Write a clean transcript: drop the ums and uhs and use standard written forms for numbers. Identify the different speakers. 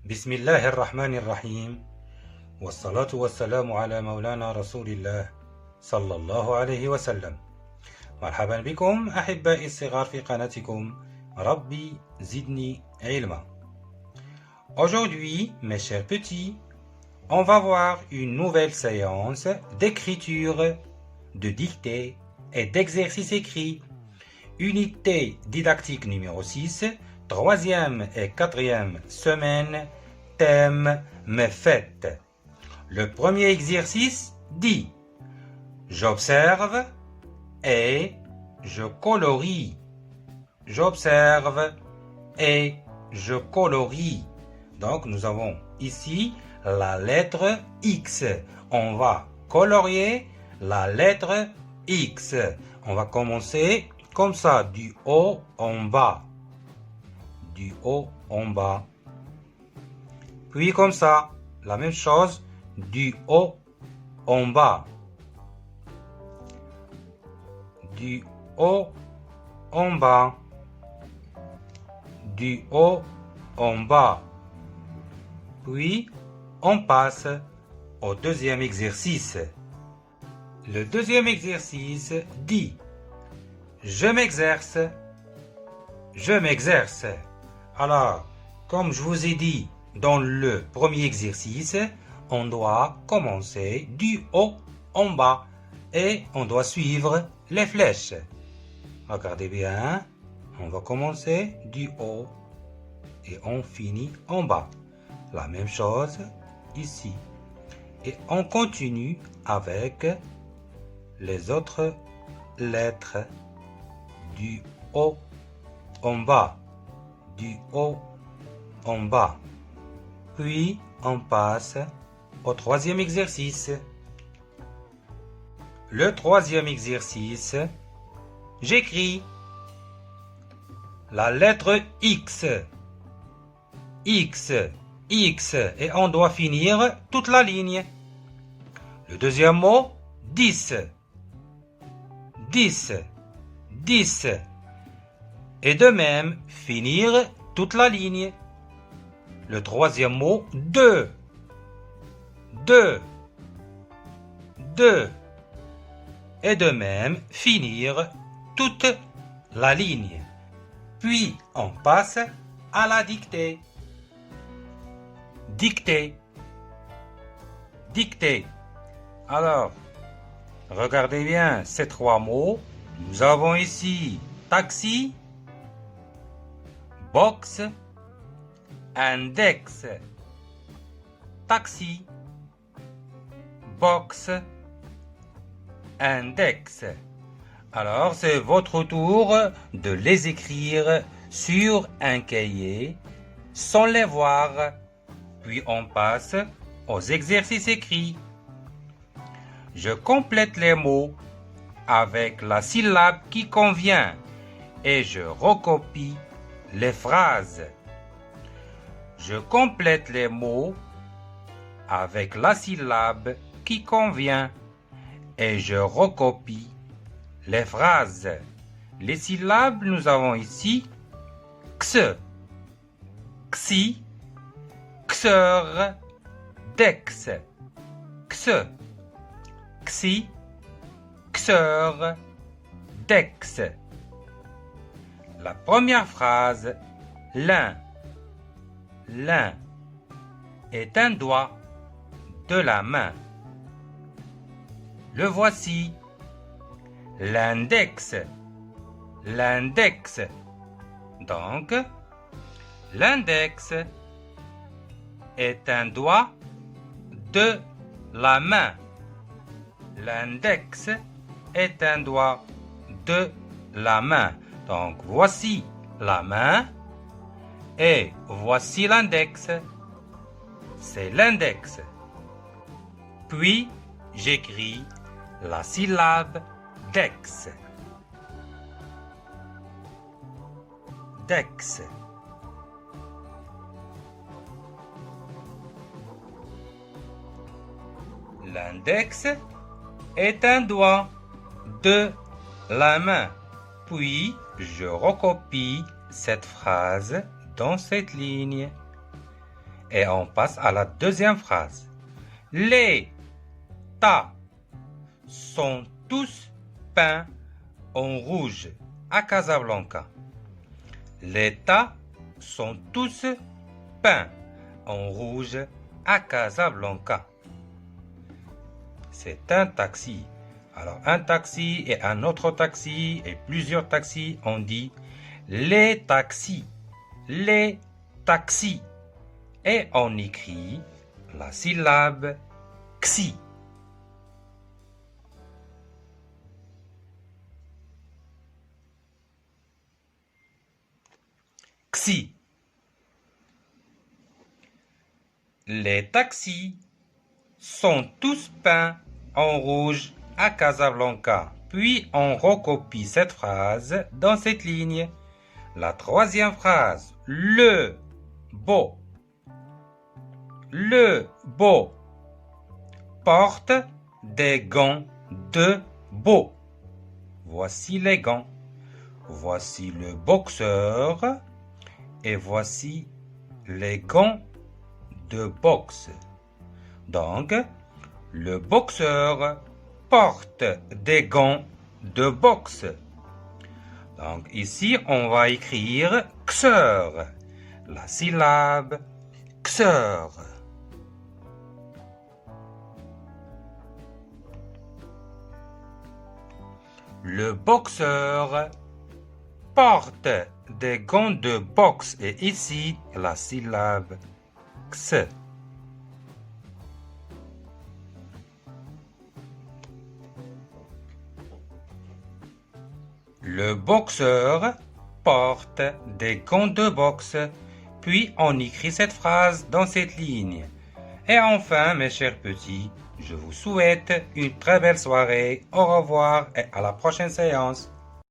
Speaker 1: بسم الله الرحمن الرحيم والصلاة والسلام على مولانا رسول الله صلى الله عليه وسلم. مرحبا بكم أحبائي الصغار في قناتكم ربي زدني علما. Aujourd'hui, mes chers petits, on va voir une nouvelle séance d'écriture, de dictée et d'exercice écrit. Unité didactique numéro 6, troisième et quatrième semaine, thème mes fêtes. Le premier exercice dit « J'observe et je colorie ». J'observe et je colorie. Donc nous avons ici la lettre X. On va colorier la lettre X. On va commencer comme ça, du haut en bas. Du haut en bas. Puis comme ça, la même chose, du haut en bas. Du haut en bas. Du haut en bas. Puis, on passe au deuxième exercice. Le deuxième exercice dit « Je m'exerce, je m'exerce ». Alors, comme je vous ai dit dans le premier exercice, on doit commencer du haut en bas et on doit suivre les flèches. Regardez bien, on va commencer du haut et on finit en bas. La même chose ici. Et on continue avec les autres lettres du haut en bas. Du haut en bas. Puis on passe au troisième exercice. Le troisième exercice, j'écris la lettre X. X, X, et on doit finir toute la ligne. Le deuxième mot, 10. 10, 10. Et de même, finir toute la ligne. Le troisième mot, 2. 2. 2. Et de même, finir toute la ligne. Puis, on passe à la dictée. Dictée. Dictée. Alors, regardez bien ces trois mots. Nous avons ici taxi, box, index. Taxi, box, index. Alors, c'est votre tour de les écrire sur un cahier sans les voir. Puis on passe aux exercices écrits. Je complète les mots avec la syllabe qui convient et je recopie les phrases. Je complète les mots avec la syllabe qui convient et je recopie les phrases. Les syllabes, nous avons ici x, xi, xeur, dex, x, xi, xeur, dex. La première phrase, l'un. L'un est un doigt de la main. Le voici. L'index. L'index. Donc, l'index est un doigt de la main. L'index est un doigt de la main. Donc, voici la main et voici l'index. C'est l'index. Puis, j'écris la syllabe dex. Dex. L'index est un doigt de la main. Puis, je recopie cette phrase dans cette ligne. Et on passe à la deuxième phrase. Les tas sont tous peints en rouge à Casablanca. Les tas sont tous peints en rouge à Casablanca. C'est un taxi. Alors un taxi et un autre taxi et plusieurs taxis, on dit les taxis. Les taxis. Et on écrit la syllabe xi. Xi. Les taxis sont tous peints en rouge à Casablanca. Puis on recopie cette phrase dans cette ligne. La troisième phrase, le beau. Le beau porte des gants de beau. Voici les gants. Voici le boxeur et voici les gants de boxe. Donc, le boxeur porte des gants de boxe. Donc ici, on va écrire xeur, la syllabe xeur. Le boxeur porte des gants de boxe et ici la syllabe x. Le boxeur porte des gants de boxe, puis on écrit cette phrase dans cette ligne. Et enfin, mes chers petits, je vous souhaite une très belle soirée. Au revoir et à la prochaine séance.